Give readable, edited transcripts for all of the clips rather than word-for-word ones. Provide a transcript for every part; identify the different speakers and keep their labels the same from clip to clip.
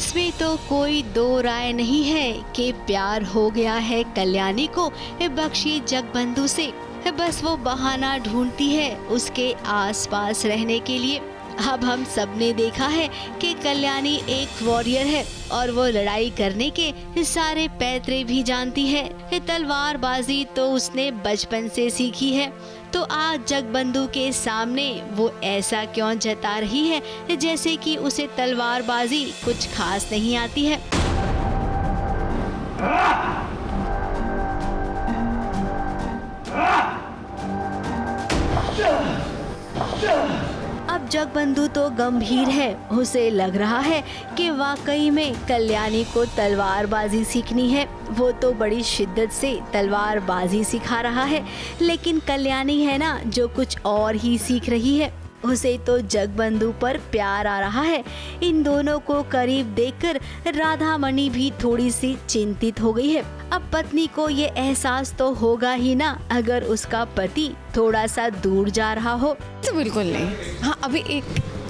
Speaker 1: इसमें तो कोई दो राय नहीं है कि प्यार हो गया है कल्याणी को बख्शी जगबंधु से। बस वो बहाना ढूंढती है उसके आसपास रहने के लिए। अब हम सबने देखा है कि कल्याणी एक वॉरियर है और वो लड़ाई करने के सारे पैतरे भी जानती है। तलवारबाजी तो उसने बचपन से सीखी है। तो आज जगबंधु के सामने वो ऐसा क्यों जता रही है जैसे कि उसे तलवारबाजी कुछ खास नहीं आती है। अब जगबंधु तो गंभीर है। उसे लग रहा है कि वाकई में कल्याणी को तलवारबाजी सीखनी है। वो तो बड़ी शिद्दत से तलवारबाजी सिखा रहा है, लेकिन कल्याणी है ना जो कुछ और ही सीख रही है। उसे तो जगबंधु पर प्यार आ रहा है। इन दोनों को करीब देखकर राधामणि भी थोड़ी सी चिंतित हो गई है। अब पत्नी को ये एहसास तो होगा ही ना अगर उसका पति थोड़ा सा दूर जा रहा हो।
Speaker 2: तो बिल्कुल नहीं। हाँ, अभी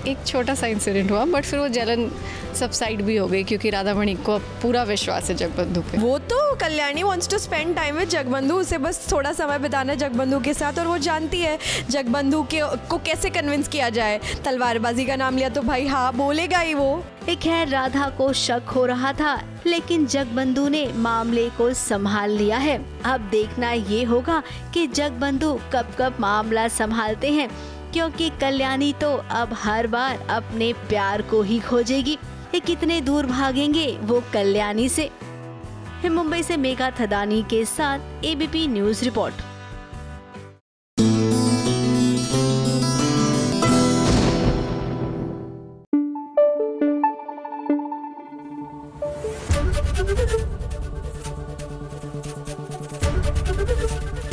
Speaker 2: एक छोटा सा इंसिडेंट हुआ, बट फिर वो जलन सबसाइड भी हो गई क्योंकि राधामणि को पूरा विश्वास है जगबंधु पे।
Speaker 3: वो तो Kalyani wants to spend time with Jagbandhu, उसे बस थोड़ा समय बिताना है जगबंधु के साथ, और वो जानती है जगबंधु को कैसे कन्विंस किया जाए। तलवारबाजी का नाम लिया तो भाई हाँ बोलेगा ही वो।
Speaker 1: खैर राधा को शक हो रहा था, लेकिन जगबंधु ने मामले को संभाल लिया है। अब देखना ये होगा कि जगबंधु कब मामला संभालते हैं, क्योंकि कल्याणी तो अब हर बार अपने प्यार को ही खोजेगी। कितने दूर भागेंगे वो कल्याणी से। मुंबई से मेघा थदानी के साथ ABP news report.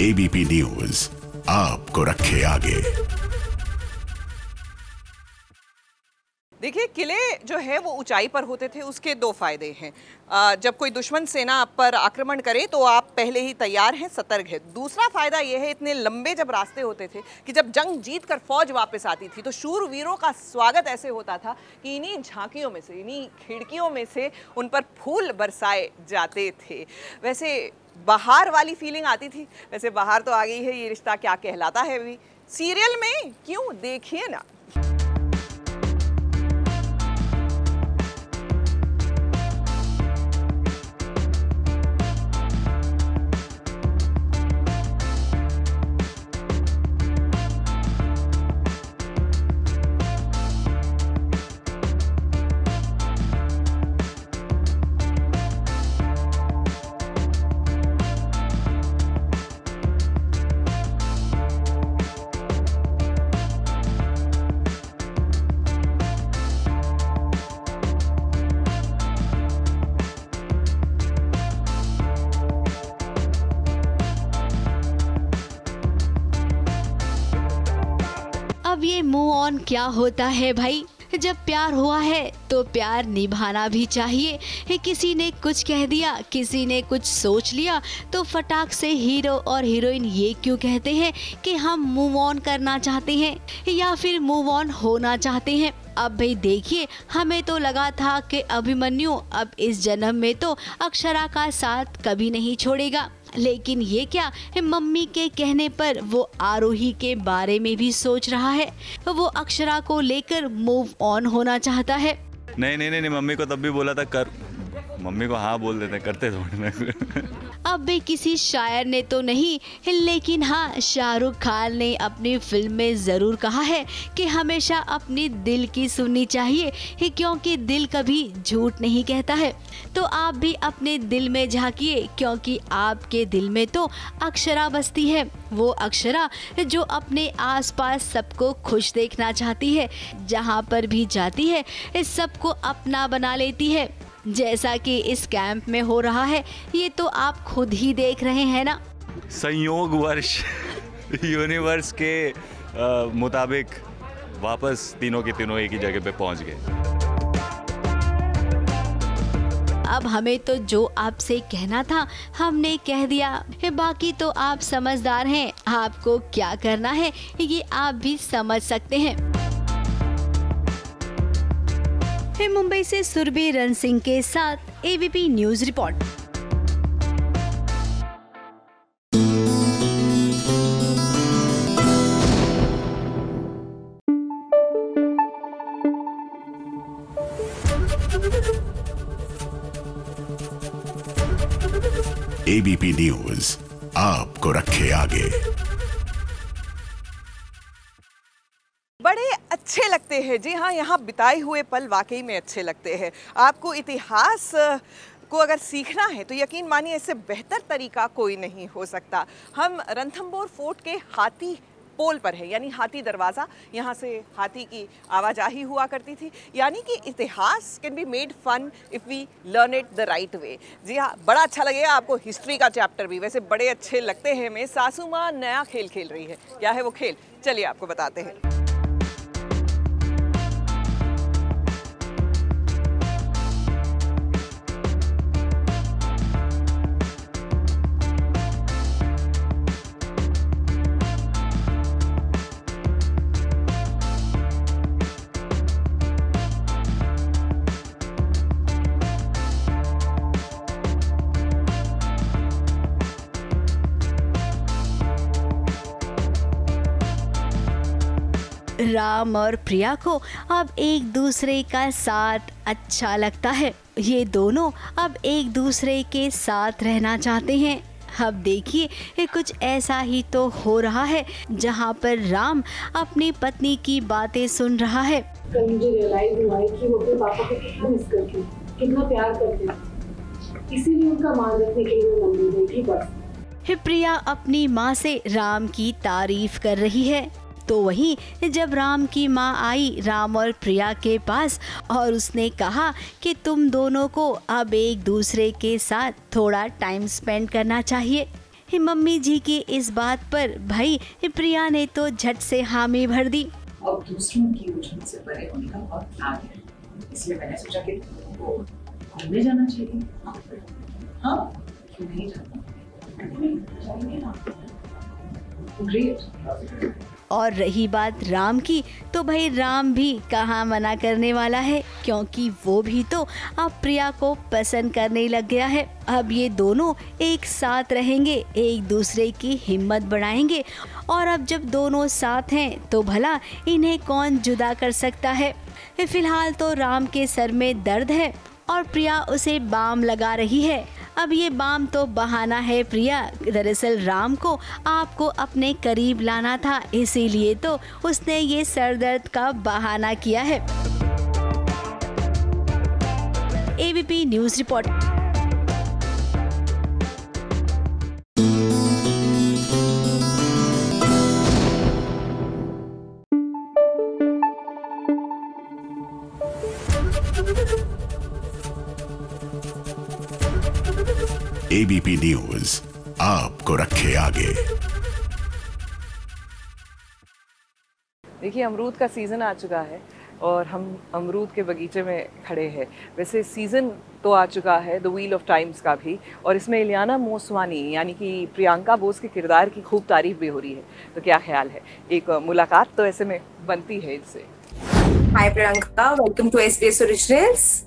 Speaker 4: ABP News आपको रखे आगे।
Speaker 5: देखिए, किले जो है वो ऊंचाई पर होते थे, उसके दो फायदे हैं। जब कोई दुश्मन सेना आप पर आक्रमण करे तो आप पहले ही तैयार हैं, सतर्क हैं। दूसरा फायदा ये है, इतने लंबे जब रास्ते होते थे कि जब जंग जीत कर फौज वापस आती थी तो शूरवीरों का स्वागत ऐसे होता था कि इन्हीं झांकियों में से, इन्हीं खिड़कियों में से उन पर फूल बरसाए जाते थे। वैसे बहार वाली फीलिंग आती थी। वैसे बहार तो आ गई है, ये रिश्ता क्या कहलाता है अभी सीरियल में, क्यों देखिए ना।
Speaker 1: अब ये मूव ऑन क्या होता है भाई? जब प्यार हुआ है तो प्यार निभाना भी चाहिए। किसी ने कुछ कह दिया, किसी ने कुछ सोच लिया तो फटाक से हीरो और हीरोइन ये क्यों कहते हैं कि हम मूव ऑन करना चाहते हैं या फिर मूव ऑन होना चाहते हैं। अब भाई देखिए, हमें तो लगा था कि अभिमन्यु अब इस जन्म में तो अक्षरा का साथ कभी नहीं छोड़ेगा, लेकिन ये क्या, मम्मी के कहने पर वो आरोही के बारे में भी सोच रहा है। वो अक्षरा को लेकर मूव ऑन होना चाहता है।
Speaker 6: नहीं, मम्मी को तब भी बोला था कर, मम्मी को हाँ बोल देते, करते थोड़ी।
Speaker 1: अब भी किसी शायर ने तो नहीं, लेकिन हाँ शाहरुख खान ने अपनी फिल्म में जरूर कहा है कि हमेशा अपनी दिल की सुननी चाहिए, क्योंकि दिल कभी झूठ नहीं कहता है। तो आप भी अपने दिल में झांकिए, क्योंकि आपके दिल में तो अक्षरा बसती है। वो अक्षरा जो अपने आसपास सबको खुश देखना चाहती है, जहाँ पर भी जाती है सबको अपना बना लेती है, जैसा कि इस कैंप में हो रहा है। ये तो आप खुद ही देख रहे हैं ना।
Speaker 6: संयोग वर्ष यूनिवर्स के मुताबिक वापस तीनों के तीनों एक ही जगह पे पहुंच गए।
Speaker 1: अब हमें तो जो आपसे कहना था हमने कह दिया, बाकी तो आप समझदार हैं। आपको क्या करना है ये आप भी समझ सकते हैं। मुंबई से सुरभि रण सिंह के साथ ABP news report.
Speaker 4: ABP News आपको रखे आगे।
Speaker 5: बड़े अच्छे लगते हैं, जी हाँ, यहाँ बिताए हुए पल वाकई में अच्छे लगते हैं। आपको इतिहास को अगर सीखना है तो यकीन मानिए इससे बेहतर तरीका कोई नहीं हो सकता। हम रणथंभौर फोर्ट के हाथी पोल पर है, यानी हाथी दरवाज़ा। यहाँ से हाथी की आवाजाही हुआ करती थी। यानी कि इतिहास can be made fun if we learn it the right way. जी हाँ, बड़ा अच्छा लगेगा आपको हिस्ट्री का चैप्टर भी। वैसे बड़े अच्छे लगते हैं हमें। सासू माँ नया खेल खेल रही है। क्या है वो खेल, चलिए आपको बताते हैं।
Speaker 1: राम और प्रिया को अब एक दूसरे का साथ अच्छा लगता है। ये दोनों अब एक दूसरे के साथ रहना चाहते हैं। अब देखिए कुछ ऐसा ही तो हो रहा है जहाँ पर राम अपनी पत्नी की बातें सुन रहा है।
Speaker 7: कल मुझे रियलाइज हुआ है कि वो अपने पापा को कितना मिस करती है, कितना प्यार करते हैं। इसीलिए उनका मान रखने के लिए मंदिर गई थी बस।
Speaker 1: प्रिया अपनी माँ से राम की तारीफ कर रही है। तो वहीं जब राम की माँ आई राम और प्रिया के पास और उसने कहा कि तुम दोनों को अब एक दूसरे के साथ थोड़ा टाइम स्पेंड करना चाहिए। मम्मी जी की इस बात पर भाई प्रिया ने तो झट से हामी भर दी।
Speaker 8: अब दूसरों की उलझन से परे होने का वक्त आ गया, इसलिए मैंने सोचा कि तुमको घूमने जाना चाहिए। हाँ, क्यों नहीं जाना? ग्रेट।
Speaker 1: और रही बात राम की, तो भाई राम भी कहाँ मना करने वाला है, क्योंकि वो भी तो अब प्रिया को पसंद करने लग गया है। अब ये दोनों एक साथ रहेंगे, एक दूसरे की हिम्मत बढ़ाएंगे। और अब जब दोनों साथ हैं तो भला इन्हें कौन जुदा कर सकता है। फिलहाल तो राम के सर में दर्द है और प्रिया उसे बाम लगा रही है। अब ये बाम तो बहाना है प्रिया, दरअसल राम को आपको अपने करीब लाना था, इसीलिए तो उसने ये सर दर्द का बहाना किया है। ABP news report.
Speaker 4: ABP News आपको रखे आगे।
Speaker 5: देखिए, अमरूद का सीज़न आ चुका है और हम अमरूद के बगीचे में खड़े हैं। वैसे सीज़न तो आ चुका है द व्हील ऑफ टाइम्स का भी, और इसमें इलियाना मोसवानी यानी कि प्रियंका बोस के किरदार की खूब तारीफ भी हो रही है। तो क्या ख्याल है, एक मुलाकात तो ऐसे में बनती है इनसे।
Speaker 9: Hi Priyanka, welcome to SBS originals.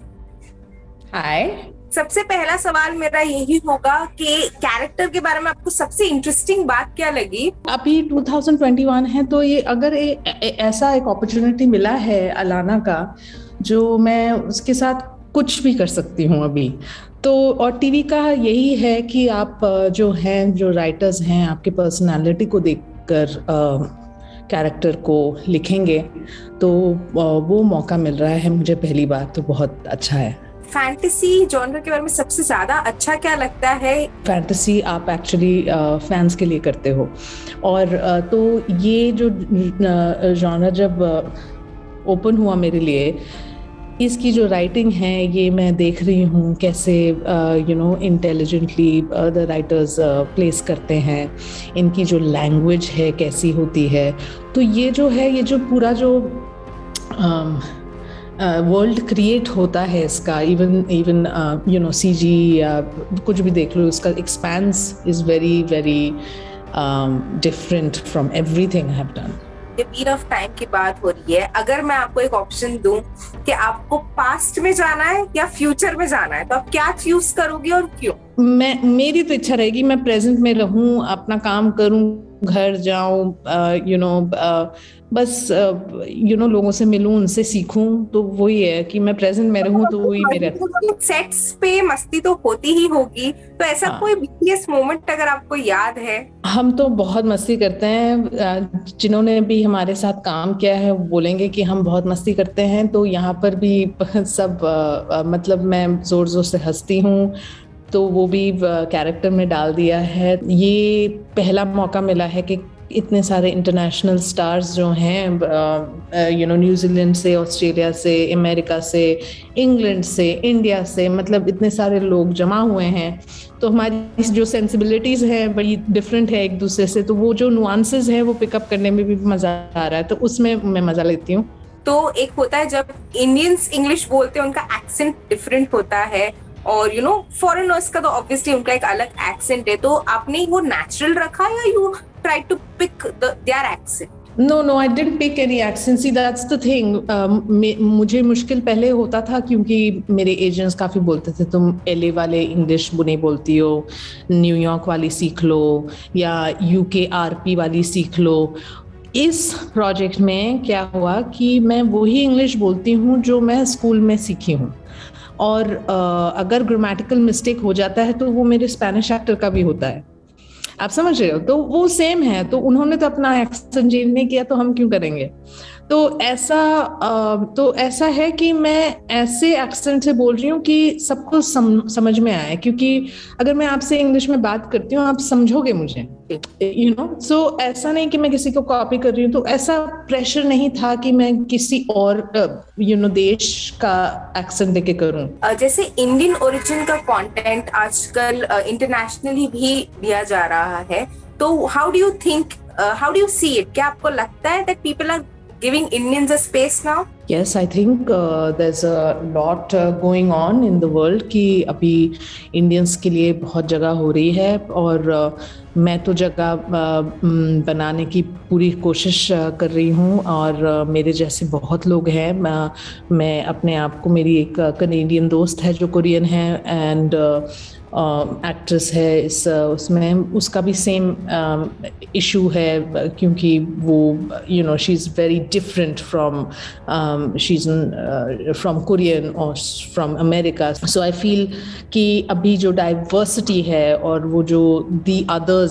Speaker 8: Hi.
Speaker 9: सबसे पहला सवाल मेरा यही होगा कि कैरेक्टर के बारे में आपको सबसे इंटरेस्टिंग बात क्या लगी?
Speaker 8: अभी 2021 है, तो ये अगर ऐसा एक अपॉर्चुनिटी मिला है अलाना का, जो मैं उसके साथ कुछ भी कर सकती हूँ अभी तो। और टीवी का यही है कि आप जो हैं, जो राइटर्स हैं, आपके पर्सनालिटी को देखकर कैरेक्टर को लिखेंगे, तो वो मौका मिल रहा है मुझे पहली बार, तो बहुत अच्छा है।
Speaker 9: फैंटेसी जॉनर के बारे में सबसे ज्यादा अच्छा क्या लगता है?
Speaker 8: फैंटेसी आप एक्चुअली फैंस के लिए करते हो, और तो ये जो जॉनर जब ओपन हुआ मेरे लिए, इसकी जो राइटिंग है ये मैं देख रही हूँ कैसे इंटेलिजेंटली द राइटर्स प्लेस करते हैं, इनकी जो लैंग्वेज है कैसी होती है। तो ये जो है, ये जो पूरा जो वर्ल्ड क्रिएट होता है इसका, इवन CG या कुछ भी देख लो, इसका expense is very very different from everything I have done.
Speaker 9: लंबे पीरियड ऑफ टाइम की बात हो रही है, अगर मैं आपको एक ऑप्शन दूं कि आपको पास्ट में जाना है या फ्यूचर में जाना है, तो आप क्या चूज करोगे और क्यों?
Speaker 8: मेरी तो इच्छा रहेगी मैं प्रेजेंट में रहूं, अपना काम करूं, घर जाऊं, बस लोगों से मिलूं, उनसे सीखूं, तो वही है कि मैं प्रेजेंट में रहूं, तो वही मेरा।
Speaker 9: सेट्स पे मस्ती तो होती ही होगी, तो ऐसा कोई बीटीएस मोमेंट अगर आपको याद है?
Speaker 8: हम तो बहुत मस्ती करते हैं, जिन्होंने भी हमारे साथ काम किया है वो बोलेंगे कि हम बहुत मस्ती करते हैं, तो यहाँ पर भी सब मतलब मैं जोर जोर से हंसती हूँ, तो वो भी कैरेक्टर में डाल दिया है। ये पहला मौका मिला है कि इतने सारे इंटरनेशनल स्टार्स जो हैं न्यूजीलैंड से, ऑस्ट्रेलिया से, अमेरिका से, इंग्लैंड से, इंडिया से, मतलब इतने सारे लोग जमा हुए हैं, तो हमारी जो सेंसिबिलिटीज हैं बड़ी डिफरेंट है एक दूसरे से, तो वो जो नुआंसेस हैं वो पिकअप करने में भी मजा आ रहा है, तो उसमें मैं मजा लेती हूँ।
Speaker 9: तो एक होता है जब इंडियंस इंग्लिश बोलते हैं, उनका एक्सेंट डिफरेंट होता है, और फॉरेनर्स का तो ऑब्वियसली उनका एक अलग एक्सेंट है, तो आपने वो नेचुरल रखा या you try to pick their accent?
Speaker 8: No, I didn't pick any accent. See, that's the thing. मुझे मुश्किल पहले होता था क्योंकि मेरे एजेंट्स काफ़ी बोलते थे तुम LA वाले इंग्लिश नहीं बोलती हो, न्यूयॉर्क वाली सीख लो या UK RP वाली सीख लो। इस प्रोजेक्ट में क्या हुआ कि मैं वही इंग्लिश बोलती हूँ जो मैं स्कूल में सीखी हूँ, और अगर ग्रामेटिकल मिस्टेक हो जाता है तो वो मेरे स्पेनिश एक्टर का भी होता है, आप समझ रहे हो, तो वो सेम है, तो उन्होंने तो अपना एक्सेंट चेंज नहीं किया, तो हम क्यों करेंगे? तो ऐसा है कि मैं ऐसे एक्सेंट से बोल रही हूँ कि सबको समझ में आए, क्योंकि अगर मैं आपसे इंग्लिश में बात करती हूँ आप समझोगे मुझे, सो ऐसा नहीं कि मैं किसी को कॉपी कर रही हूँ, तो ऐसा प्रेशर नहीं था कि मैं किसी और देश का एक्सेंट देके करूँ।
Speaker 9: जैसे इंडियन ओरिजिन का कंटेंट आजकल इंटरनेशनली भी दिया जा रहा है, तो how do you see it? क्या आपको लगता है that people are giving Indians a space now?
Speaker 8: Yes, I think there's a lot going on in the world कि अभी इंडियंस के लिए बहुत जगह हो रही है, और मैं तो जगह बनाने की पूरी कोशिश कर रही हूँ, और मेरे जैसे बहुत लोग हैं। मैं अपने आप को, मेरी एक कनेडियन दोस्त है जो कोरियन है एंड एक्ट्रेस है उसमें, उसका भी सेम इशू है, क्योंकि वो she is very different from she is from Korean और from America. So I feel कि अभी जो डाइवर्सिटी है और वो जो दी अदर्स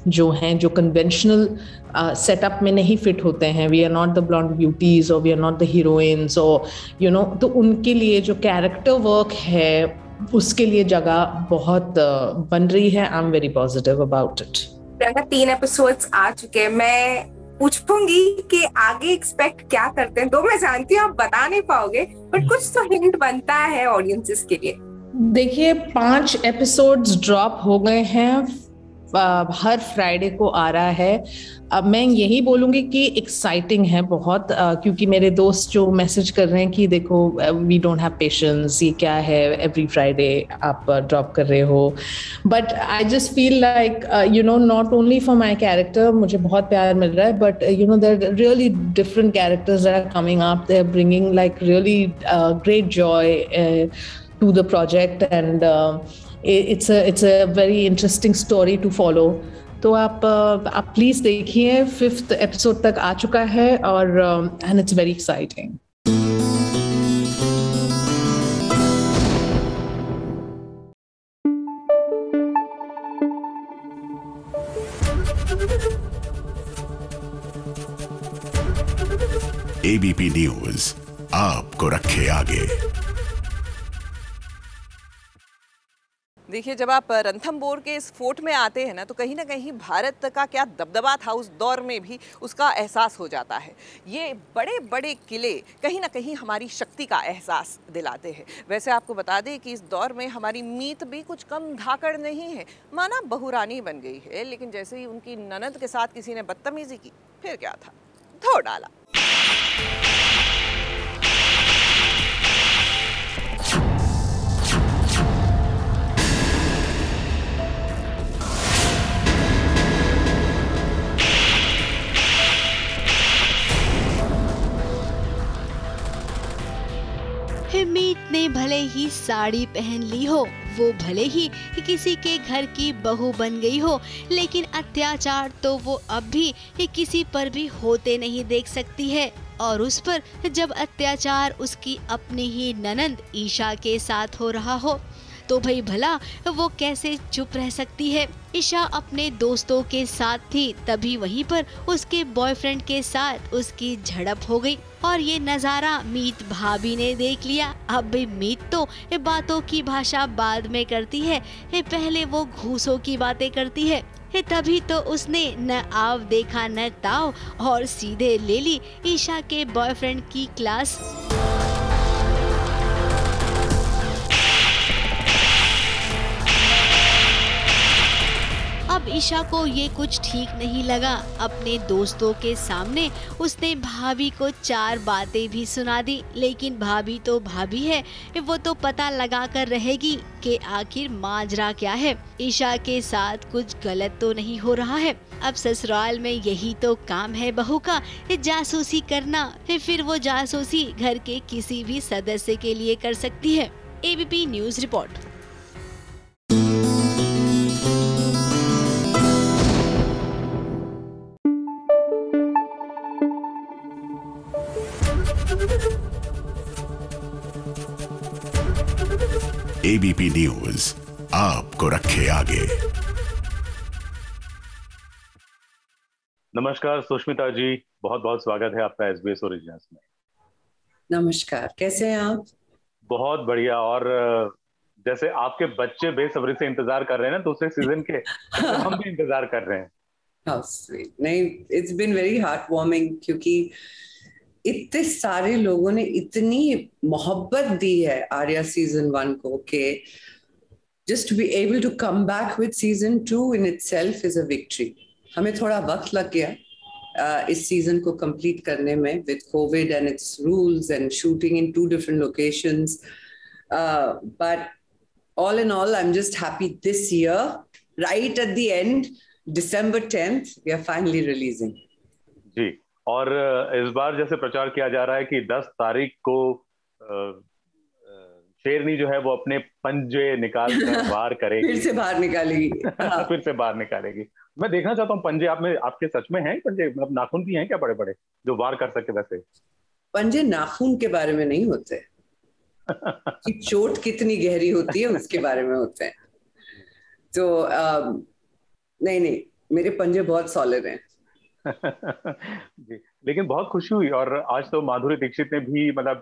Speaker 8: जो हैं, जो कन्वेंशनल सेटअप में नहीं फिट होते हैं, we are not the blonde beauties और we are not the heroines, और तो उनके लिए जो कैरेक्टर वर्क है उसके लिए जगह बहुत बन रही है। I am very positive about it.
Speaker 9: 3 episodes आ चुके हैं, मैं पूछूंगी कि आगे एक्सपेक्ट क्या करते हैं, तो मैं जानती हूँ आप बता नहीं पाओगे, बट कुछ तो हिंट बनता है ऑडियंसेस के लिए।
Speaker 8: देखिए 5 एपिसोड्स ड्रॉप हो गए हैं, हर फ्राइडे को आ रहा है। अब मैं यही बोलूँगी कि एक्साइटिंग है बहुत, क्योंकि मेरे दोस्त जो मैसेज कर रहे हैं कि देखो वी डोंट हैव पेशेंस, ये क्या है एवरी फ्राइडे आप ड्रॉप कर रहे हो, but I just feel like not only for my character मुझे बहुत प्यार मिल रहा है, but there really different characters that are coming up, they are bringing like really great joy to the project, and it's a very interesting story to follow. तो आप please देखिए, 5th episode तक आ चुका है, और and it's very exciting.
Speaker 4: ABP news आपको रखे आगे।
Speaker 5: देखिए, जब आप रणथंबोर के इस फोर्ट में आते हैं ना, तो कहीं ना कहीं भारत का क्या दबदबा था उस दौर में भी उसका एहसास हो जाता है। ये बड़े बड़े किले कहीं ना कहीं हमारी शक्ति का एहसास दिलाते हैं। वैसे आपको बता दें कि इस दौर में हमारी मीत भी कुछ कम धाकड़ नहीं है, माना बहुरानी बन गई है, लेकिन जैसे ही उनकी ननद के साथ किसी ने बदतमीजी की, फिर क्या था, धो डाला।
Speaker 1: भले ही साड़ी पहन ली हो, वो भले ही किसी के घर की बहू बन गई हो, लेकिन अत्याचार तो वो अब भी किसी पर भी होते नहीं देख सकती है। और उस पर जब अत्याचार उसकी अपनी ही ननंद ईशा के साथ हो रहा हो तो भाई भला वो कैसे चुप रह सकती है। ईशा अपने दोस्तों के साथ थी, तभी वहीं पर उसके बॉयफ्रेंड के साथ उसकी झड़प हो गई और ये नजारा मीत भाभी ने देख लिया। अब भी मीत तो बातों की भाषा बाद में करती है, पहले वो घूसों की बातें करती है। तभी तो उसने न आव देखा न ताव और सीधे ले ली ईशा के बॉयफ्रेंड की क्लास। अब ईशा को ये कुछ ठीक नहीं लगा। अपने दोस्तों के सामने उसने भाभी को 4 बातें भी सुना दी, लेकिन भाभी तो भाभी है, वो तो पता लगा कर रहेगी कि आखिर माजरा क्या है। ईशा के साथ कुछ गलत तो नहीं हो रहा है। अब ससुराल में यही तो काम है बहू का, जासूसी करना। फिर वो जासूसी घर के किसी भी सदस्य के लिए कर सकती है। ABP news report.
Speaker 4: ABP News आपको रखे आगे।
Speaker 10: नमस्कार सुष्मिता जी, बहुत बहुत स्वागत है आपका SBS ओरिजिनल्स में।
Speaker 11: नमस्कार, कैसे हैं आप?
Speaker 10: बहुत बढ़िया। और जैसे आपके बच्चे बेसब्री से इंतजार कर रहे हैं ना दूसरे सीजन के, हम भी इंतजार कर रहे हैं।
Speaker 11: How sweet. नहीं, it's been very heart warming, क्योंकि इतने सारे लोगों ने इतनी मोहब्बत दी है आर्या सीजन 1 को कि just to be able to come back with season 2 in itself is a victory. हमें थोड़ा वक्त लग गया इस सीजन को कंप्लीट करने में with COVID and its rules and shooting in 2 different locations. But all in all, I'm just happy this year, right at the end, December 10th, we are finally releasing.
Speaker 10: जी, और इस बार जैसे प्रचार किया जा रहा है कि 10 तारीख को शेरनी जो है वो अपने पंजे निकाल कर बाहर करेगी।
Speaker 11: फिर से बाहर निकालेगी।
Speaker 10: फिर से बाहर निकालेगी। मैं देखना चाहता हूँ पंजे आप में, आपके सच में हैं पंजे? मतलब नाखून भी हैं क्या बड़े बड़े जो बाहर कर सके? वैसे
Speaker 11: पंजे नाखून के बारे में नहीं होते कि चोट कितनी गहरी होती है उसके बारे में होते हैं। तो नहीं, मेरे पंजे बहुत सॉलिड हैं।
Speaker 10: जी, लेकिन बहुत खुशी हुई। और आज तो माधुरी दीक्षित ने भी मतलब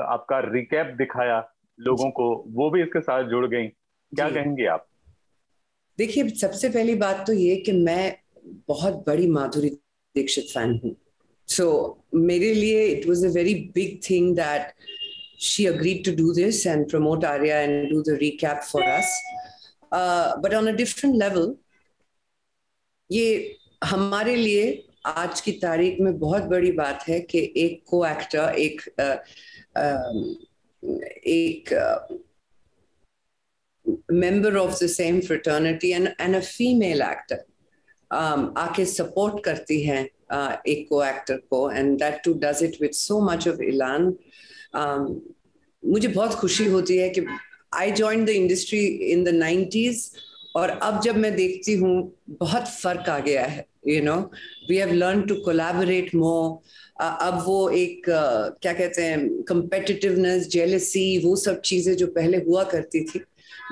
Speaker 10: आपका रिकैप दिखाया लोगों को, वो भी इसके साथ जुड़ गई। क्या कहेंगे आप?
Speaker 11: देखिए, सबसे पहली बात तो ये कि मैं बहुत बड़ी माधुरी दीक्षित फैन हूँ। सो मेरे लिए it was a very big thing that she agreed to do this and promote Arya and do the recap for us. But on a different level, ये हमारे लिए आज की तारीख में बहुत बड़ी बात है कि एक को एक्टर, एक member of the same fraternity and a female actor आके support करती हैं एक को एक्टर को, and that too does it with so much of elan. मुझे बहुत खुशी होती है कि I joined the industry in the 90s और अब जब मैं देखती हूँ बहुत फर्क आ गया है। You know, we have learned to collaborate more. अब वो एक क्या कहते हैं, competitiveness, jealousy, वो सब चीजें जो पहले हुआ करती थी,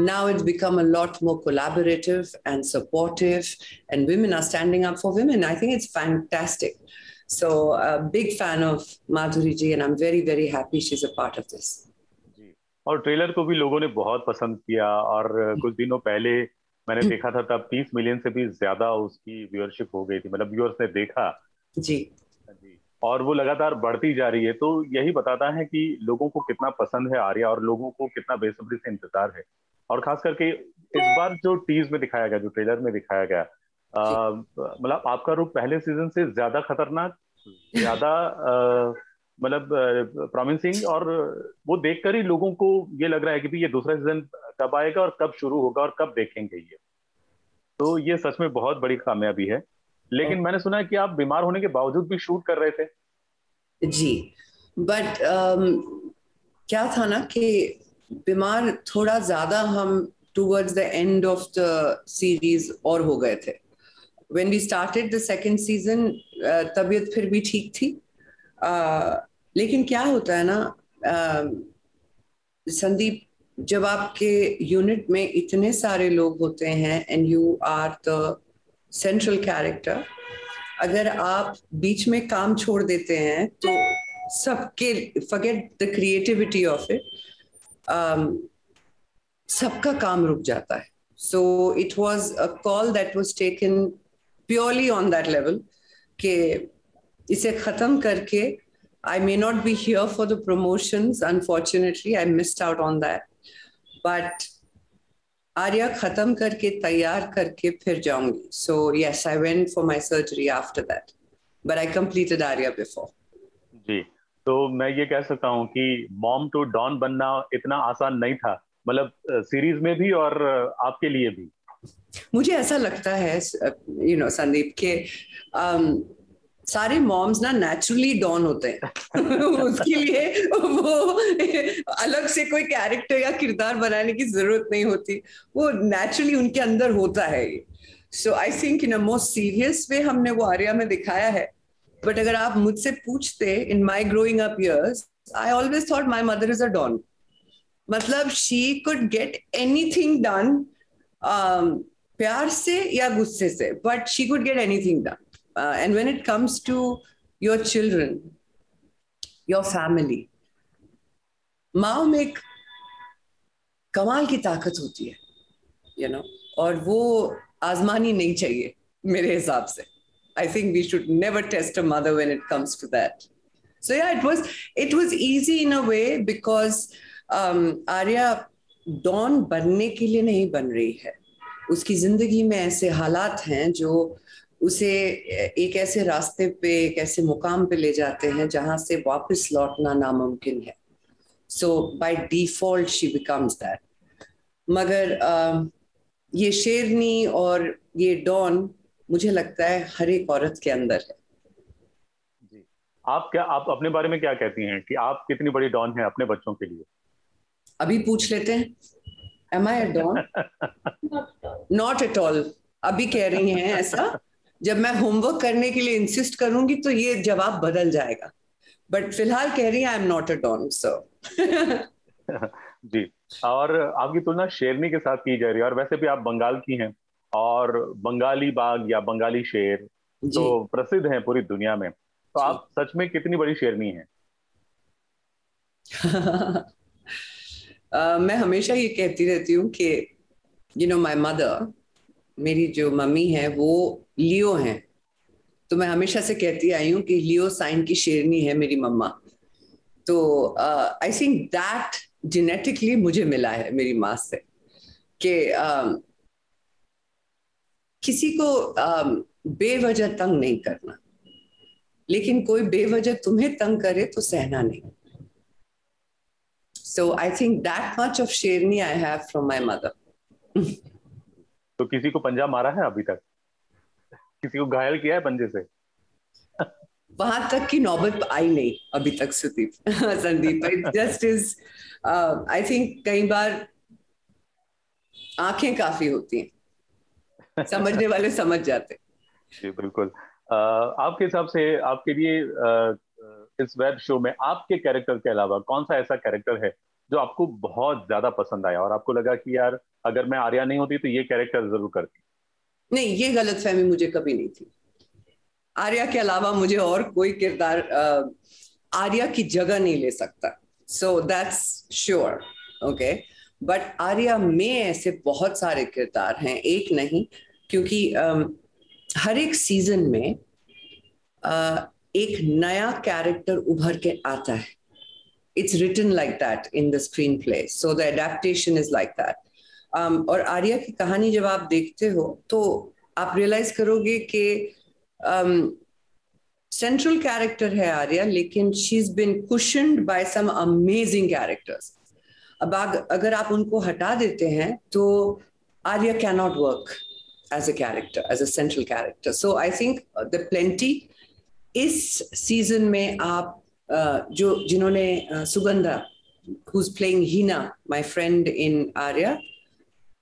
Speaker 11: now it's become a lot more collaborative and supportive, and women are standing up for women. I think it's fantastic. So a big fan of Madhuri ji, and I'm very, very happy she's a part of this.
Speaker 10: और trailer को भी लोगों ने बहुत पसंद किया और कुछ दिनों पहले मैंने देखा था तब 30 मिलियन से भी ज्यादा उसकी व्यूअरशिप हो गई थी, मतलब व्यूअर्स ने देखा
Speaker 11: जी,
Speaker 10: और वो लगातार बढ़ती जा रही है। तो यही बताता है कि लोगों को कितना पसंद है आर्या और लोगों को कितना बेसब्री से इंतजार है। और खास करके इस बार जो टीज में दिखाया गया, जो ट्रेलर में दिखाया गया, मतलब आपका रूप पहले सीजन से ज्यादा खतरनाक, ज्यादा मतलब प्रॉमिसिंग, और वो देखकर ही लोगों को ये लग रहा है कि भी ये दूसरा सीजन कब आएगा और कब शुरू होगा और कब देखेंगे ये। तो ये सच में बहुत बड़ी कामयाबी है। लेकिन मैंने सुना है कि आप बीमार होने के बावजूद भी शूट कर रहे थे।
Speaker 11: जी, बट क्या था ना कि बीमार थोड़ा ज़्यादा हम towards the end of the series और हो गए थे. When we started the second season, तबीयत फिर भी ठीक थी. लेकिन क्या होता है ना संदीप, जब आपके यूनिट में इतने सारे लोग होते हैं and you are the central character, अगर आप बीच में काम छोड़ देते हैं तो सबके forget the creativity of it, सबका काम रुक जाता है. So it was a call that was taken purely on that level कि इसे खत्म करके I may not be here for the promotions. Unfortunately, I missed out on that. But Arya खत्म करके तैयार करके फिर जाऊंगी. So yes, I went for my surgery after that. But I completed Arya before.
Speaker 10: जी, तो मैं ये कह सकता हूँ कि मॉम टू डॉन बनना इतना आसान नहीं था, मतलब सीरीज में भी और आपके लिए भी.
Speaker 11: मुझे ऐसा लगता है संदीप के सारे मॉम्स ना नेचुरली डॉन होते हैं. उसके लिए वो अलग से कोई कैरेक्टर या किरदार बनाने की जरूरत नहीं होती, वो नेचुरली उनके अंदर होता है. So I think in a most serious way हमने वो आर्या में दिखाया है. बट अगर आप मुझसे पूछते, in my growing up years I always thought my mother is a don. मतलब she could get anything done, प्यार से या गुस्से से, but she could get anything done. And when it comes to your children, your family, माँ में एक कमाल की ताकत होती है, और वो आजमानी नहीं चाहिए मेरे हिसाब से. I think we should never test a mother when it comes to that. So yeah, it was easy in a way because Arya don बनने के लिए नहीं बन रही है. उसकी जिंदगी में ऐसे हालात हैं जो उसे एक ऐसे रास्ते पे, एक ऐसे मुकाम पे ले जाते हैं जहां से वापस लौटना नामुमकिन है. So by default she becomes that. मगर ये शेरनी और ये डॉन मुझे लगता है हर एक औरत के अंदर है.
Speaker 10: जी, आप अपने बारे में क्या कहती हैं कि आप कितनी बड़ी डॉन हैं अपने बच्चों के लिए?
Speaker 11: अभी पूछ लेते हैं, am I a don? Not at all. अभी कह रही हैं ऐसा, जब मैं होमवर्क करने के लिए इंसिस्ट करूंगी तो ये जवाब बदल जाएगा. बट फिलहाल कह रही है I am not a don. So
Speaker 10: जी, और आपकी तुलना शेरनी के साथ की जा रही है, और वैसे भी आप बंगाल की हैं और बंगाली बाघ या बंगाली शेर तो प्रसिद्ध हैं पूरी दुनिया में. तो आप सच में कितनी बड़ी शेरनी हैं?
Speaker 11: मैं हमेशा ये कहती रहती हूँ कि माय मदर, मेरी जो मम्मी है वो लियो हैं, तो मैं हमेशा से कहती आई हूँ कि लियो साइन की शेरनी है मेरी मम्मा. तो आई थिंक दैट जेनेटिकली मुझे मिला है मेरी माँ से कि किसी को बेवजह तंग नहीं करना, लेकिन कोई बेवजह तुम्हें तंग करे तो सहना नहीं. So I think that much of शेरनी I have from my mother.
Speaker 10: तो किसी को पंजा मारा है अभी तक? किसी को घायल किया है पंजे से?
Speaker 11: वहां तक की नौबत आई नहीं अभी तक Sandeep. It just is, I think कई बार आंखें काफी होती हैं, समझने वाले समझ जाते.
Speaker 10: जी बिल्कुल. आपके हिसाब से आपके लिए इस वेब शो में आपके कैरेक्टर के अलावा कौन सा ऐसा कैरेक्टर है जो आपको बहुत ज्यादा पसंद आया और आपको लगा कि यार अगर मैं आर्या नहीं होती तो ये कैरेक्टर जरूर करती?
Speaker 11: नहीं, ये गलतफहमी मुझे कभी नहीं थी. आर्या के अलावा मुझे और कोई किरदार आर्या की जगह नहीं ले सकता. So that's sure. Okay, but Arya में ऐसे बहुत सारे किरदार हैं, एक नहीं, क्योंकि हर एक सीजन में एक नया कैरेक्टर उभर के आता है. It's written like that in the screenplay, so the adaptation is like that. और आर्या की कहानी जब आप देखते हो तो आप रियलाइज करोगे कि सेंट्रल कैरेक्टर है आर्या, लेकिन she is been cushioned by some amazing characters. अब अगर आप उनको हटा देते हैं तो Arya can not work as a character, as a central character. So I think the plenty इस सीजन में आप जिन्होंने Sugandha who's playing Hina, my friend in Arya.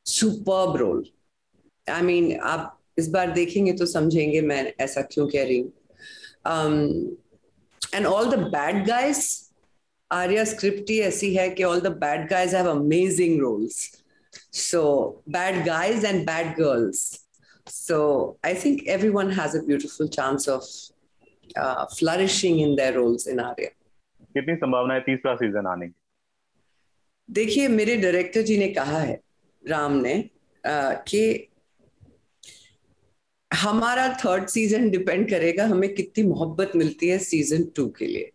Speaker 11: Superb role. I mean, आप इस बार देखेंगे तो समझेंगे मैं ऐसा क्यों कह रही हूँ. And all the bad guys, Arya script ही ऐसी है कि all the bad guys have amazing roles. So bad guys and bad girls. So I think everyone has a beautiful chance of flourishing in their roles in Arya.
Speaker 10: कितनी संभावना है तीसरा season आने की?
Speaker 11: देखिए, मेरे डायरेक्टर जी ने कहा है, राम ने, कि हमारा थर्ड सीजन डिपेंड करेगा हमें कितनी मोहब्बत मिलती है सीजन 2 के लिए.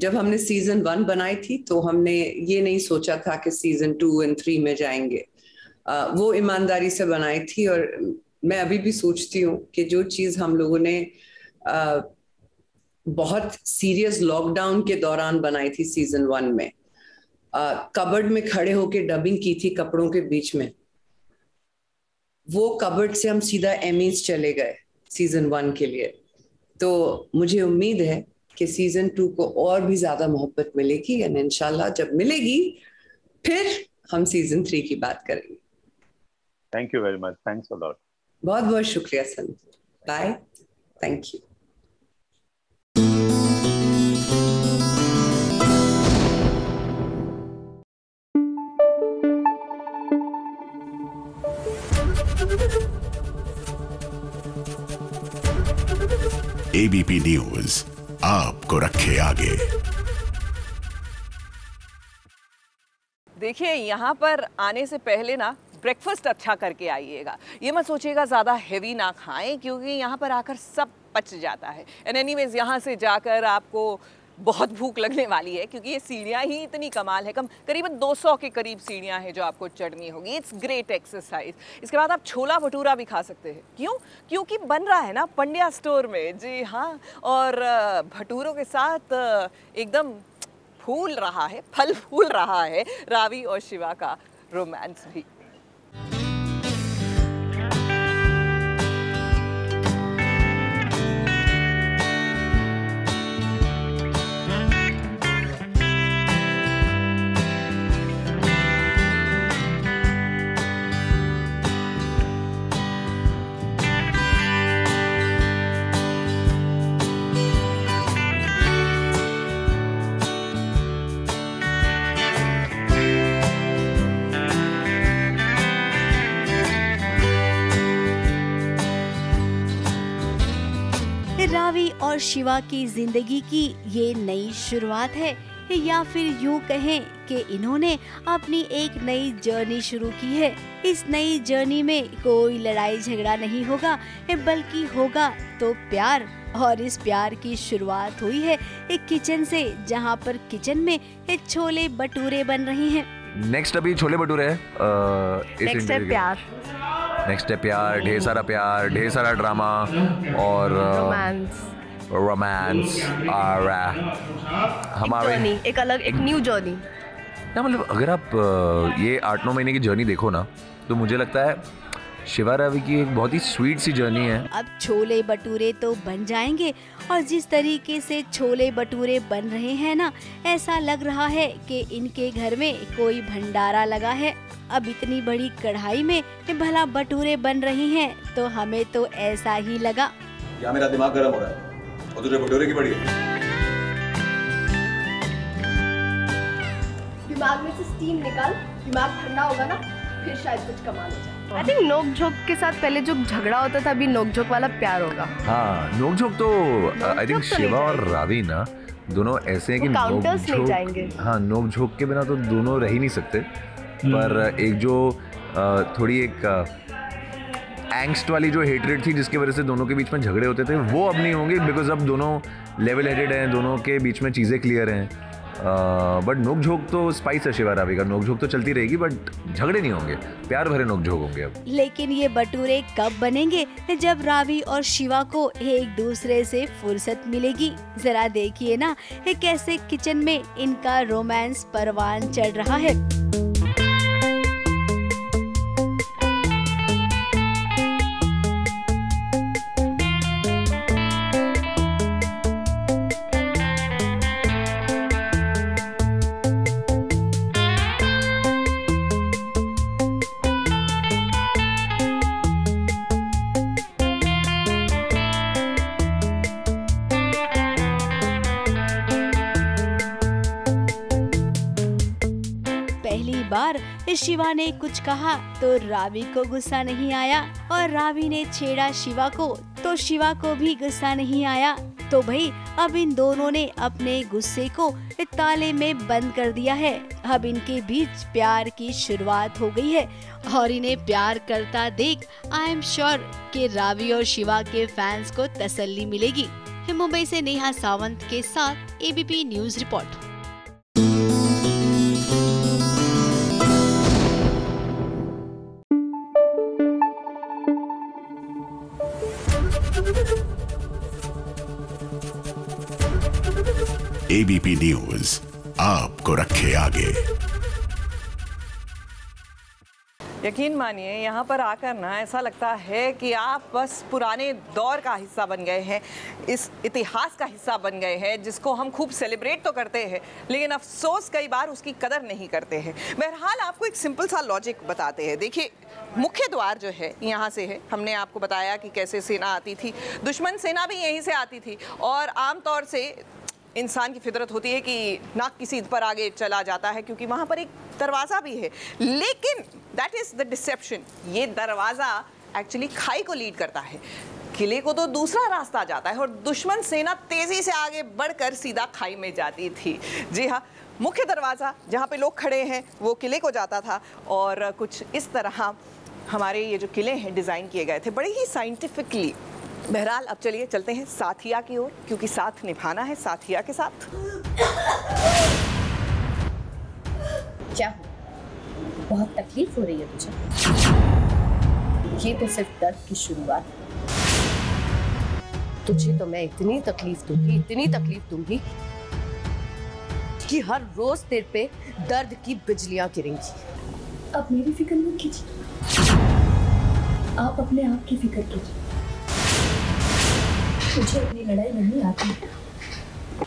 Speaker 11: जब हमने सीजन 1 बनाई थी तो हमने ये नहीं सोचा था कि सीजन 2 और 3 में जाएंगे. वो ईमानदारी से बनाई थी और मैं अभी भी सोचती हूँ कि जो चीज़ हम लोगों ने बहुत सीरियस लॉकडाउन के दौरान बनाई थी सीजन 1 में, कबर्ड में खड़े होके डबिंग की थी कपड़ों के बीच में, वो कबर्ड से हम सीधा एमीज चले गए सीजन 1 के लिए. तो मुझे उम्मीद है कि सीजन 2 को और भी ज्यादा मोहब्बत मिलेगी और इंशाल्लाह जब मिलेगी फिर हम सीजन 3 की बात करेंगे.
Speaker 10: Thank you very much. Thanks a lot.
Speaker 11: बहुत बहुत शुक्रिया son. Bye. Thank you.
Speaker 4: ABP News आपको रखे आगे.
Speaker 5: देखिए, यहाँ पर आने से पहले ना ब्रेकफास्ट अच्छा करके आइएगा. ये मत सोचिएगा ज़्यादा हेवी ना खाएं, क्योंकि यहाँ पर आकर सब पच जाता है. एंड एनीवेज यहाँ से जाकर आपको बहुत भूख लगने वाली है, क्योंकि ये सीढ़ियाँ ही इतनी कमाल है. करीबन 200 के करीब सीढ़ियाँ हैं जो आपको चढ़नी होगी. It's great exercise. इसके बाद आप छोला भटूरा भी खा सकते हैं. क्यों? क्योंकि बन रहा है ना पंड्या स्टोर में. जी हाँ, और भटूरों के साथ एकदम फूल रहा है, फल फूल रहा है रावी और शिवा का रोमांस भी.
Speaker 1: रावी और शिवा की जिंदगी की ये नई शुरुआत है, या फिर यूं कहें कि इन्होंने अपनी एक नई जर्नी शुरू की है. इस नई जर्नी में कोई लड़ाई झगड़ा नहीं होगा, बल्कि होगा तो प्यार. और इस प्यार की शुरुआत हुई है एक किचन से, जहां पर किचन में एक छोले भटूरे बन रहे हैं.
Speaker 12: नेक्स्ट अभी छोले भटूरे है.
Speaker 3: नेक्स्ट है प्यार.
Speaker 12: नेक्स्ट है प्यार. ढेर सारा प्यार, ढेर सारा ड्रामा और रोमांस और हमारे
Speaker 3: एक अलग, एक न्यू जर्नी.
Speaker 12: ना मतलब अगर आप ये 8-9 महीने की जर्नी देखो ना, तो मुझे लगता है शिवा रावी की एक बहुत ही स्वीट सी जर्नी है.
Speaker 1: अब छोले भटूरे तो बन जाएंगे, और जिस तरीके से छोले भटूरे बन रहे हैं ना, ऐसा लग रहा है कि इनके घर में कोई भंडारा लगा है. अब इतनी बड़ी कढ़ाई में भला भटूरे बन रही हैं, तो हमें तो ऐसा ही लगा.
Speaker 13: क्या मेरा दिमाग गर्म हो रहा है और तुझे भटूरे की पड़ी है?
Speaker 3: दिमाग में से स्टीम निकाल, दिमाग ठंडा होगा ना, फिर शायद कुछ कमाल हो जाए. आई थिंक नोक झोंक के साथ पहले जो झगड़ा होता था, अभी नोक झोंक वाला प्यार होगा.
Speaker 12: हाँ, नोक झोंक तो आई थिंक शिवा और रावी ना दोनों ऐसे हैं कि
Speaker 3: काउंटर्स नहीं जाएंगे.
Speaker 12: हाँ, नोक झोंक के बिना तो दोनों रह ही नहीं सकते. पर एक जो थोड़ी एक एंग्स्ट वाली जो हेटरेट थी, जिसकी वजह से दोनों के बीच में झगड़े होते थे, वो अब नहीं होंगे, बिकॉज अब दोनों लेवल हेडेड हैं, दोनों के बीच में चीज़ें क्लियर हैं. बट नोक झोंक तो स्पाइस है शिवा रावी का. नोक झोंक तो चलती रहेगी, बट झगड़े नहीं होंगे, प्यार भरे नोक झोंक होंगे अब.
Speaker 1: लेकिन ये भटूरे कब बनेंगे, जब रावी और शिवा को एक दूसरे से फुर्सत मिलेगी. जरा देखिए ना कैसे किचन में इनका रोमांस परवान चढ़ रहा है. शिवा ने कुछ कहा तो रावी को गुस्सा नहीं आया और रावी ने छेड़ा शिवा को तो शिवा को भी गुस्सा नहीं आया। तो भाई अब इन दोनों ने अपने गुस्से को ताले में बंद कर दिया है। अब इनके बीच प्यार की शुरुआत हो गई है और इन्हें प्यार करता देख आई एम श्योर कि रावी और शिवा के फैंस को तसल्ली मिलेगी। मुंबई से नेहा सावंत के साथ ABP news report.
Speaker 4: ABP News आपको रखे आगे।
Speaker 5: यकीन मानिए यहाँ पर आकर ना ऐसा लगता है कि आप बस पुराने दौर का हिस्सा बन गए हैं, इस इतिहास का हिस्सा बन गए हैं जिसको हम खूब सेलिब्रेट तो करते हैं लेकिन अफसोस कई बार उसकी कदर नहीं करते हैं। बहरहाल आपको एक सिंपल सा लॉजिक बताते हैं। देखिए मुख्य द्वार जो है यहाँ से है। हमने आपको बताया कि कैसे सेना आती थी, दुश्मन सेना भी यहीं से आती थी और आमतौर से इंसान की फितरत होती है कि नाक की सीध पर आगे चला जाता है क्योंकि वहाँ पर एक दरवाज़ा भी है। लेकिन दैट इज़ द डिसेप्शन। ये दरवाज़ा एक्चुअली खाई को लीड करता है, किले को तो दूसरा रास्ता जाता है और दुश्मन सेना तेज़ी से आगे बढ़कर सीधा खाई में जाती थी। जी हाँ, मुख्य दरवाज़ा जहाँ पे लोग खड़े हैं वो किले को जाता था और कुछ इस तरह हमारे ये जो किले हैं डिज़ाइन किए गए थे बड़े ही साइंटिफिकली। बहरहाल अब चलिए चलते हैं साथिया की ओर क्योंकि साथ निभाना है साथिया के साथ।
Speaker 14: क्या बहुत तकलीफ हो रही है तुझे? ये तो सिर्फ दर्द की शुरुआत है। तुझे तो मैं इतनी तकलीफ दूंगी कि हर रोज तेरे पे दर्द की बिजलियां गिरेंगी।
Speaker 7: आप मेरी फिक्र मत कीजिए, आप अपने आप की फिक्र कीजिए। मुझे अपनी लड़ाई नहीं आती।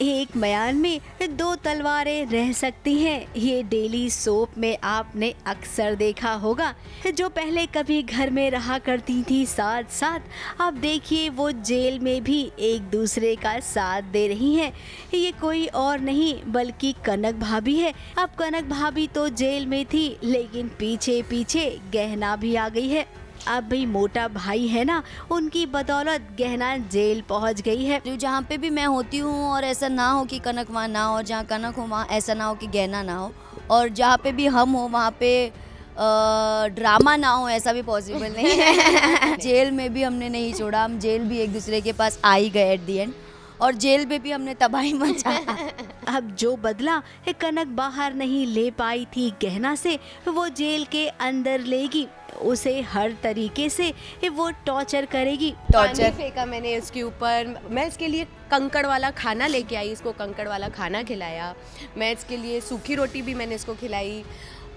Speaker 1: एक म्यान में दो तलवारें रह सकती हैं। ये डेली सोप में आपने अक्सर देखा होगा। जो पहले कभी घर में रहा करती थी साथ साथ, अब देखिए वो जेल में भी एक दूसरे का साथ दे रही हैं। ये कोई और नहीं बल्कि कनक भाभी है। अब कनक भाभी तो जेल में थी लेकिन पीछे पीछे गहना भी आ गई है। अब भाई मोटा भाई है ना, उनकी बदौलत गहना जेल पहुंच गई है।
Speaker 15: जहाँ पे भी मैं होती हूँ और ऐसा ना हो कि कनक वहाँ ना हो, जहाँ कनक हो वहाँ ऐसा ना हो कि गहना ना हो, और जहाँ पे भी हम हो वहाँ पे ड्रामा ना हो, ऐसा भी पॉसिबल नहीं है। जेल में भी हमने नहीं छोड़ा, हम जेल भी एक दूसरे के पास आ ही गए एट दी एंड, और जेल में भी हमने तबाही मचा।
Speaker 1: अब जो बदला कनक बाहर नहीं ले पाई थी गहना से, वो जेल के अंदर लेगी। उसे हर तरीके से वो टॉर्चर करेगी।
Speaker 2: टॉर्चर फेंका मैंने इसके ऊपर, मैं इसके लिए कंकड़ वाला खाना लेके आई, इसको कंकड़ वाला खाना खिलाया, मैं इसके लिए सूखी रोटी भी मैंने इसको खिलाई,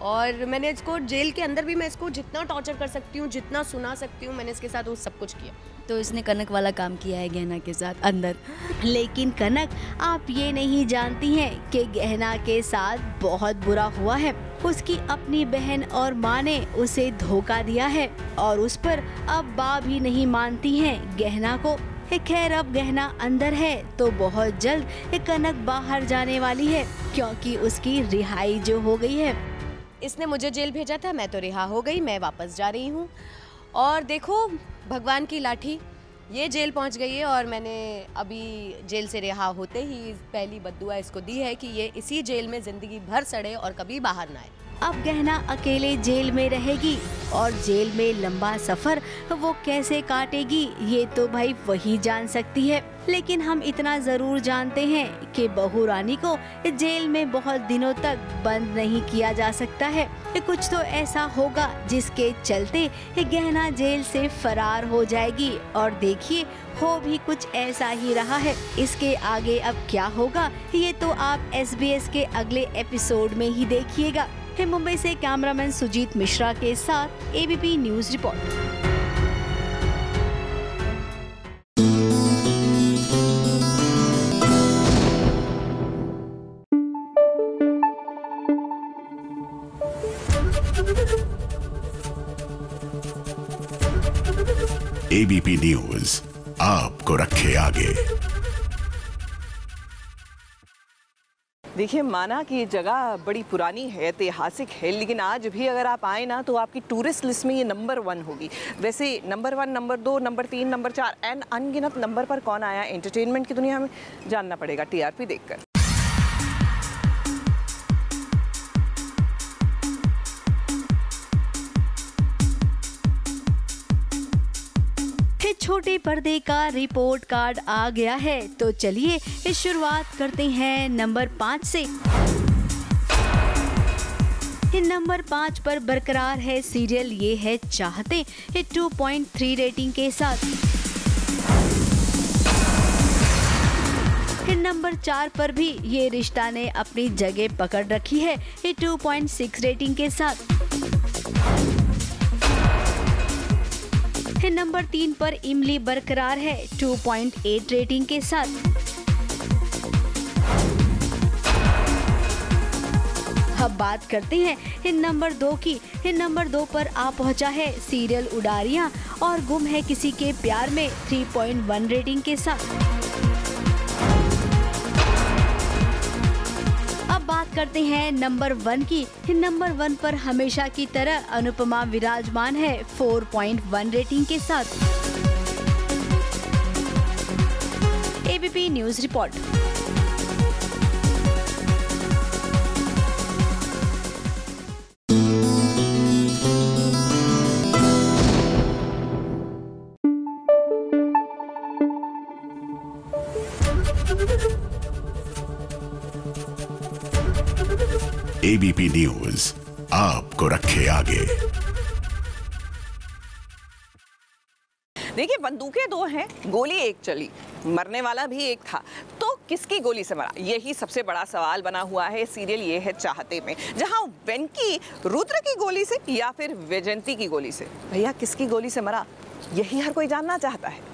Speaker 2: और मैंने इसको जेल के अंदर भी मैं इसको जितना टॉर्चर कर सकती हूँ, जितना सुना सकती हूँ, मैंने इसके साथ वो सब कुछ किया।
Speaker 15: तो इसने कनक वाला काम किया है गहना के साथ अंदर।
Speaker 1: लेकिन कनक, आप ये नहीं जानती हैं कि गहना के साथ बहुत बुरा हुआ है। उसकी अपनी बहन और माँ ने उसे धोखा दिया है और उस पर अब बाप भी नहीं मानती हैं गहना को। खैर अब गहना अंदर है तो बहुत जल्द कनक बाहर जाने वाली है क्योंकि उसकी रिहाई जो हो गई है।
Speaker 2: इसने मुझे जेल भेजा था, मैं तो रिहा हो गई, मैं वापस जा रही हूँ। और देखो भगवान की लाठी, ये जेल पहुँच गई है और मैंने अभी जेल से रिहा होते ही पहली बद्दुआ इसको दी है कि ये इसी जेल में ज़िंदगी भर सड़े और कभी बाहर ना आए।
Speaker 1: अब गहना अकेले जेल में रहेगी और जेल में लंबा सफर वो कैसे काटेगी ये तो भाई वही जान सकती है। लेकिन हम इतना जरूर जानते हैं कि बहू रानी को जेल में बहुत दिनों तक बंद नहीं किया जा सकता है। कुछ तो ऐसा होगा जिसके चलते गहना जेल से फरार हो जाएगी और देखिए हो भी कुछ ऐसा ही रहा है। इसके आगे अब क्या होगा ये तो आप SBS के अगले एपिसोड में ही देखिएगा। मुंबई से कैमरामैन सुजीत मिश्रा के साथ ABP news report.
Speaker 4: ABP news आपको रखे आगे।
Speaker 5: देखिए, माना कि ये जगह बड़ी पुरानी है, ऐतिहासिक है, लेकिन आज भी अगर आप आए ना तो आपकी टूरिस्ट लिस्ट में ये नंबर 1 होगी। वैसे number 1, number 2, number 3, number 4 and अनगिनत नंबर पर कौन आया एंटरटेनमेंट की दुनिया में, जानना पड़ेगा टीआरपी देखकर।
Speaker 1: छोटे पर्दे का रिपोर्ट कार्ड आ गया है, तो चलिए इस शुरुआत करते हैं नंबर 5 से। नंबर 5 पर बरकरार है सीरियल ये है चाहते, 2.3 रेटिंग के साथ। नंबर 4 पर भी ये रिश्ता ने अपनी जगह पकड़ रखी है, 2.6 रेटिंग के साथ। नंबर 3 पर इमली बरकरार है, 2.8 रेटिंग के साथ। अब बात करते हैं नंबर 2 की। नंबर 2 पर आ पहुंचा है सीरियल उडारियां और गुम है किसी के प्यार में, 3.1 रेटिंग के साथ। अब बात करते हैं नंबर 1 की। नंबर 1 पर हमेशा की तरह अनुपमा विराजमान है, 4.1 रेटिंग के साथ। ABP news report.
Speaker 4: ABP News आपको रखे आगे।
Speaker 5: देखिए, बंदूकें 2 हैं, गोली 1 चली, मरने वाला भी 1 था, तो किसकी गोली से मरा? यही सबसे बड़ा सवाल बना हुआ है सीरियल ये है चाहते में, जहां वेंकी रुद्र की गोली से या फिर वैजयंती की गोली से। भैया, किसकी गोली से मरा, यही हर कोई जानना चाहता है।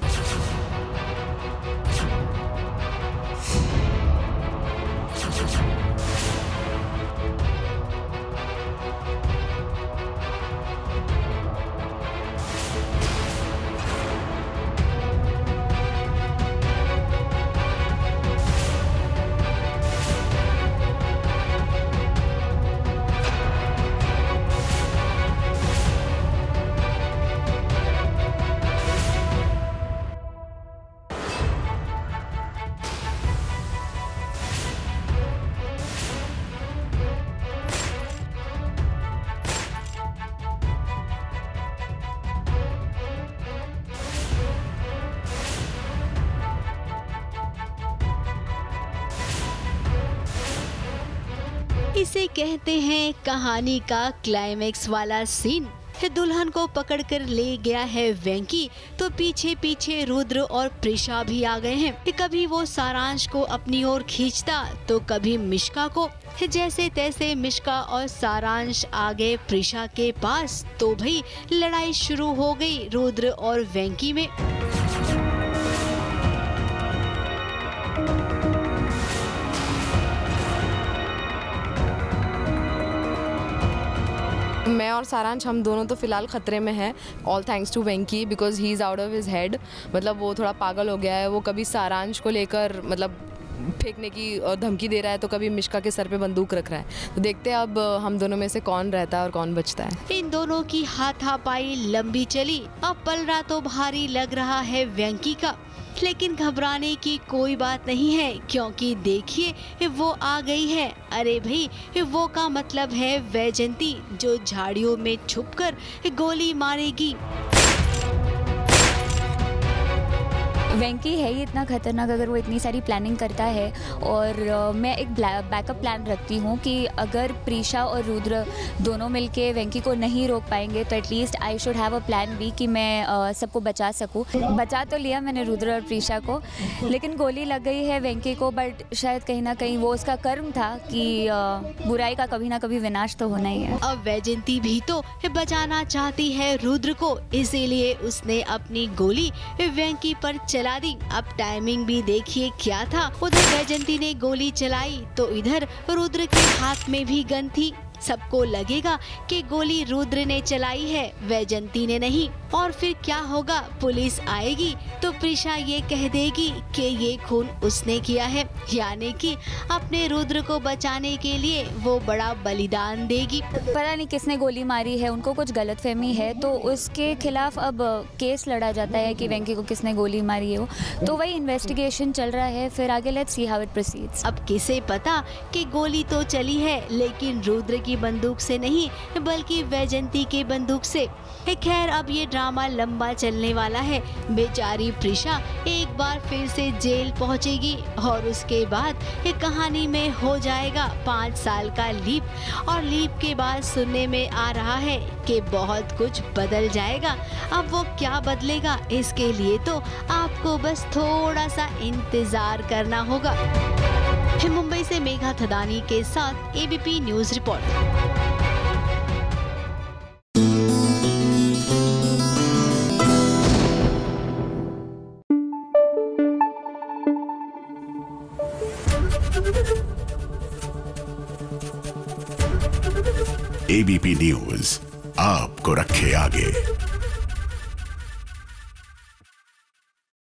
Speaker 1: इसे कहते हैं कहानी का क्लाइमेक्स वाला सीन। दुल्हन को पकड़कर ले गया है वेंकी, तो पीछे पीछे रुद्र और प्रिशा भी आ गए हैं। कभी वो सारांश को अपनी ओर खींचता तो कभी मिश्का को। जैसे तैसे मिश्का और सारांश आ गए प्रिशा के पास, तो भाई लड़ाई शुरू हो गई रुद्र और वेंकी में।
Speaker 3: मैं और सारांश हम दोनों तो फिलहाल खतरे में हैं, all thanks to Venky, because he is out of his head. मतलब वो थोड़ा पागल हो गया है। वो कभी सारांश को लेकर मतलब फेंकने की धमकी दे रहा है, तो कभी मिश्का के सर पे बंदूक रख रहा है। तो देखते हैं अब हम दोनों में से कौन रहता है और कौन बचता है।
Speaker 1: इन दोनों की हाथापाई लंबी चली। अब पलड़ा तो भारी लग रहा है वेंकी का, लेकिन घबराने की कोई बात नहीं है, क्योंकि देखिए वो आ गई है। अरे भाई, वो का मतलब है वैजयंती, जो झाड़ियों में छुपकर गोली मारेगी।
Speaker 16: वेंकी है ही इतना खतरनाक, अगर वो इतनी सारी प्लानिंग करता है। और मैं एक बैकअप प्लान रखती हूँ कि अगर प्रीशा और रुद्र दोनों मिलके वेंकी को नहीं रोक पाएंगे, तो at least I should have a plan B कि मैं सबको बचा सकूँ। बचा तो लिया मैंने रुद्र और प्रीशा को, लेकिन गोली लग गई है वेंकी को। बट शायद कहीं ना कहीं वो उसका कर्म था कि बुराई का कभी ना कभी विनाश तो होना ही है।
Speaker 1: अब वैजयंती भी तो बचाना चाहती है रुद्र को, इसीलिए उसने अपनी गोली वेंकी पर चला दी। अब टाइमिंग भी देखिए क्या था। उधर वैजयंती ने गोली चलाई तो इधर रुद्र के हाथ में भी गन थी। सबको लगेगा कि गोली रुद्र ने चलाई है, वैजंती ने नहीं। और फिर क्या होगा, पुलिस आएगी तो प्रीशा ये कह देगी कि ये खून उसने किया है, यानी कि अपने रुद्र को बचाने के लिए वो बड़ा बलिदान देगी।
Speaker 16: पता नहीं किसने गोली मारी है, उनको कुछ गलतफहमी है तो उसके खिलाफ अब केस लड़ा जाता है कि वेंकी को किसने गोली मारी है। वो तो वही इन्वेस्टिगेशन चल रहा है, फिर आगे let's see how it proceeds.
Speaker 1: अब किसे पता कि गोली तो चली है लेकिन रुद्र की बंदूक से नहीं बल्कि वैजंती की बंदूक से। खैर अब ये ड्रामा लंबा चलने वाला है। बेचारी प्रीशा एक बार फिर से जेल पहुंचेगी और उसके बाद ये कहानी में हो जाएगा 5 साल का लीप। और लीप के बाद सुनने में आ रहा है कि बहुत कुछ बदल जाएगा। अब वो क्या बदलेगा, इसके लिए तो आपको बस थोड़ा सा इंतजार करना होगा। मुंबई से मेघा थदानी के साथ ABP news report.
Speaker 4: ABP News आपको रखे आगे।